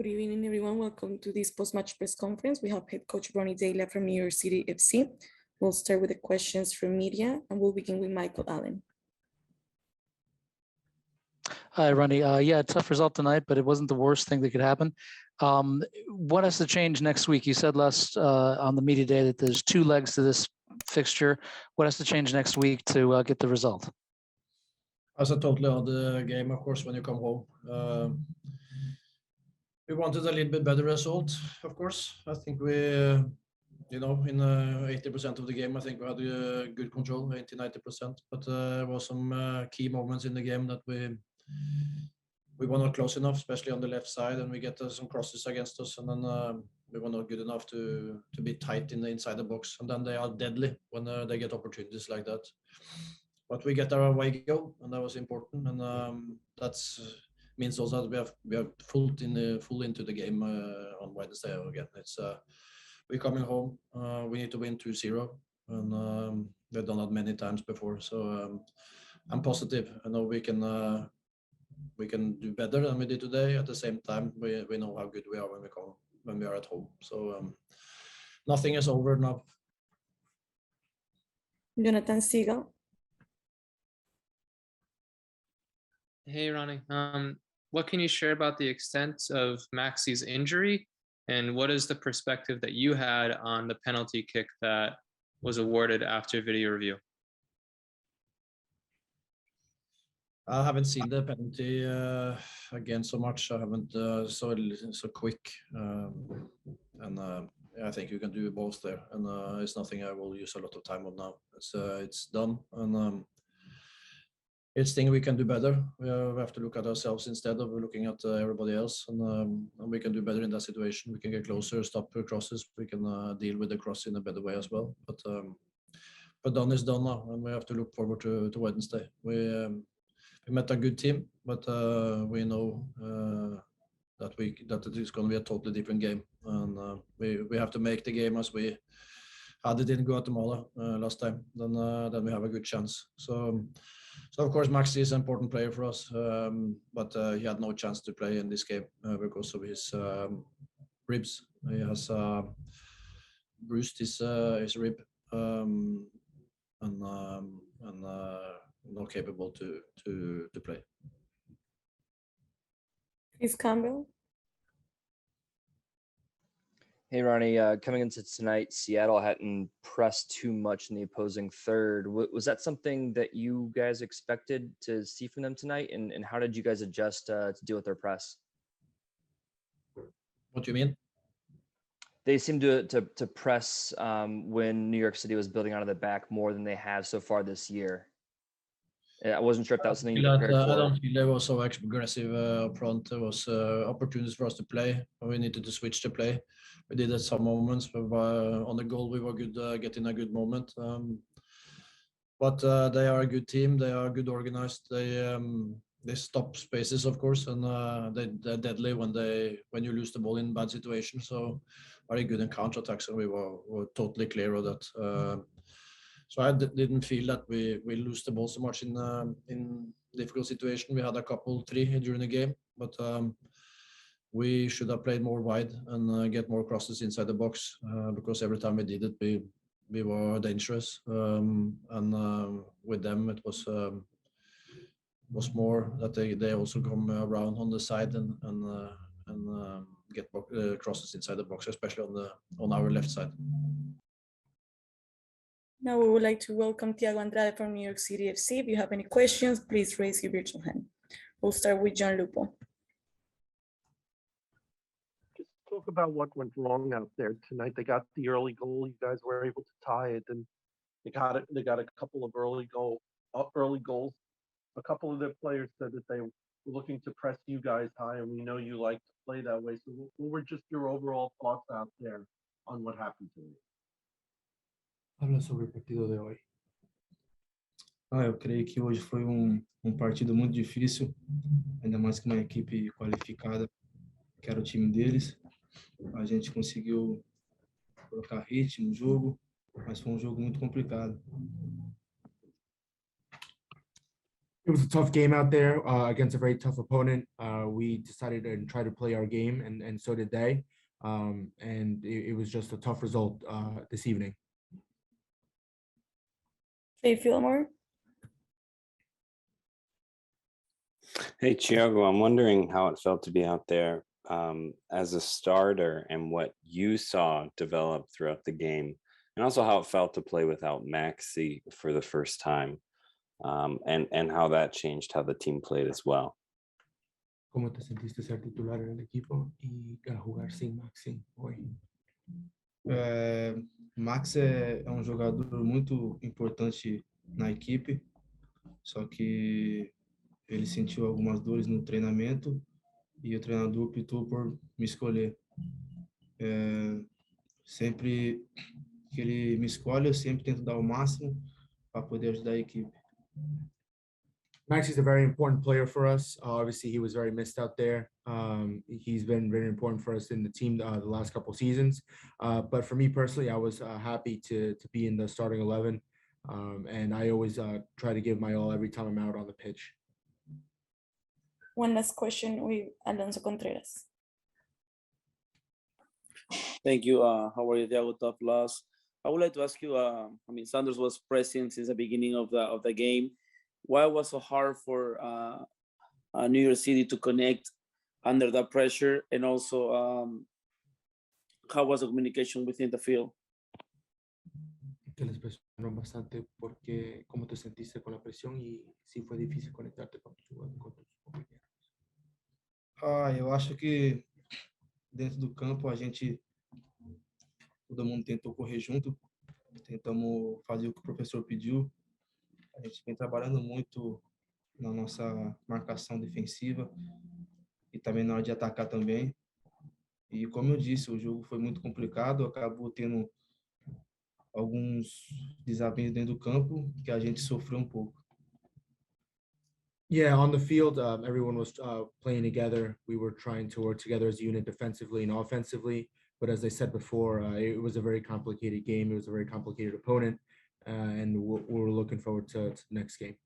Good evening, everyone. Welcome to this post-match press conference. We have head coach Ronny Deila from NYCFC. We'll start with the questions from media, and we'll begin with Michael Allen. Hi, Ronny. Yeah, tough result tonight, but it wasn't the worst thing that could happen. What has to change next week? You said last on the media day that there's 2 legs to this fixture. What has to change next week to get the result? As a totally other game, of course, when you come home. We wanted a little bit better result, of course. I think we, in 80% of the game, I think we had good control, 80-90%. But there was some key moments in the game that we were not close enough, especially on the left side, and we get some crosses against us, and then we were not good enough to be tight inside the box. And then they are deadly when they get opportunities like that. But we get our away goal, and that was important, and that's means also that we have full into the game on Wednesday again. It's we're coming home. We need to win 2-0, and we've done that many times before. So I'm positive. I know we can do better than we did today. At the same time, we know how good we are when we are at home. So nothing is over now. Jonathan Siegel. Hey, Ronny. What can you share about the extent of Maxi's injury, and what is the perspective that you had on the penalty kick that was awarded after video review? I haven't seen the penalty again so much. I haven't so quick, and I think you can do both there. And it's nothing I will use a lot of time on now. It's done, and it's thing we can do better. We have to look at ourselves instead of looking at everybody else, and we can do better in that situation. We can get closer, stop crosses. We can deal with the cross in a better way as well. But done is done now, and we have to look forward to Wednesday. We met a good team, but we know that it is going to be a totally different game, and we have to make the game as we had it in Guatemala last time. Then we have a good chance. So of course Maxi is an important player for us, but he had no chance to play in this game because of his ribs. He has bruised his rib, and not capable to play. Chris Campbell. Hey, Ronny, coming into tonight, Seattle hadn't pressed too much in the opposing third. Was that something that you guys expected to see from them tonight? And how did you guys adjust to deal with their press? What do you mean? They seemed to press when New York City was building out of the back more than they have so far this year. I wasn't sure if that was something you prepared for. I don't feel they were so aggressive up front. There was opportunities for us to play. We needed to switch to play. We did at some moments, but on the goal we were good, getting a good moment. But they are a good team. They are good organized. They stop spaces, of course, and they're deadly when you lose the ball in bad situations. So very good in counterattacks, and we were totally clear of that. So I didn't feel that we lose the ball so much in difficult situation. We had a couple 3 during the game, but we should have played more wide and get more crosses inside the box because every time we did it, we were dangerous. And with them, it was more that they also come around on the side and get crosses inside the box, especially on our left side. Now we would like to welcome Thiago Andrade from NYCFC. If you have any questions, please raise your virtual hand. We'll start with John Lupo. Just talk about what went wrong out there tonight. They got the early goal. You guys were able to tie it, and they got a couple of early goals. A couple of the players said that they were looking to press you guys high, and we know you like to play that way. So what were just your overall thoughts out there on what happened tonight? Habla sobre o partido de hoje. Eu creio que hoje foi partido muito difícil, ainda mais que uma equipe qualificada, que era o time deles. A gente conseguiu colocar ritmo no jogo, mas foi jogo muito complicado. It was a tough game out there against a very tough opponent. We decided to try to play our game, and so did they. And it was just a tough result this evening. Faye Fillmore. Hey, Thiago, I'm wondering how it felt to be out there as a starter and what you saw develop throughout the game, and also how it felt to play without Maxi for the first time, and how that changed how the team played as well. ¿Cómo te sentiste ser titular en el equipo y jugar sin Maxi hoy? Max é jogador muito importante na equipe, só que ele sentiu algumas dores no treinamento e o treinador optou por me escolher. Sempre que ele me escolhe, eu sempre tento dar o máximo para poder ajudar a equipe. Max is a very important player for us. Obviously, he was very missed out there. He's been very important for us in the team the last couple seasons. But for me personally, I was happy to be in the starting 11. And I always try to give my all every time I'm out on the pitch. One last question with Alonso Contreras. Thank you. How are you, Thiago? Tough loss. I would like to ask you, Sanders was present since the beginning of the game. Why was it so hard for New York City to connect under that pressure? And also, how was the communication within the field? Que les presionaron bastante porque cómo te sentiste con la presión y si fue difícil conectarte con tus compañeros. Eu acho que dentro do campo todo mundo tentou correr junto, tentamos fazer o que o professor pediu. A gente vem trabalhando muito na nossa marcação defensiva e também na hora de atacar também. E como eu disse, o jogo foi muito complicado, acabou tendo alguns desafios dentro do campo que a gente sofreu pouco. Yeah, on the field, everyone was playing together. We were trying to work together as a unit defensively and offensively. But as I said before, it was a very complicated game. It was a very complicated opponent. And we're looking forward to the next game.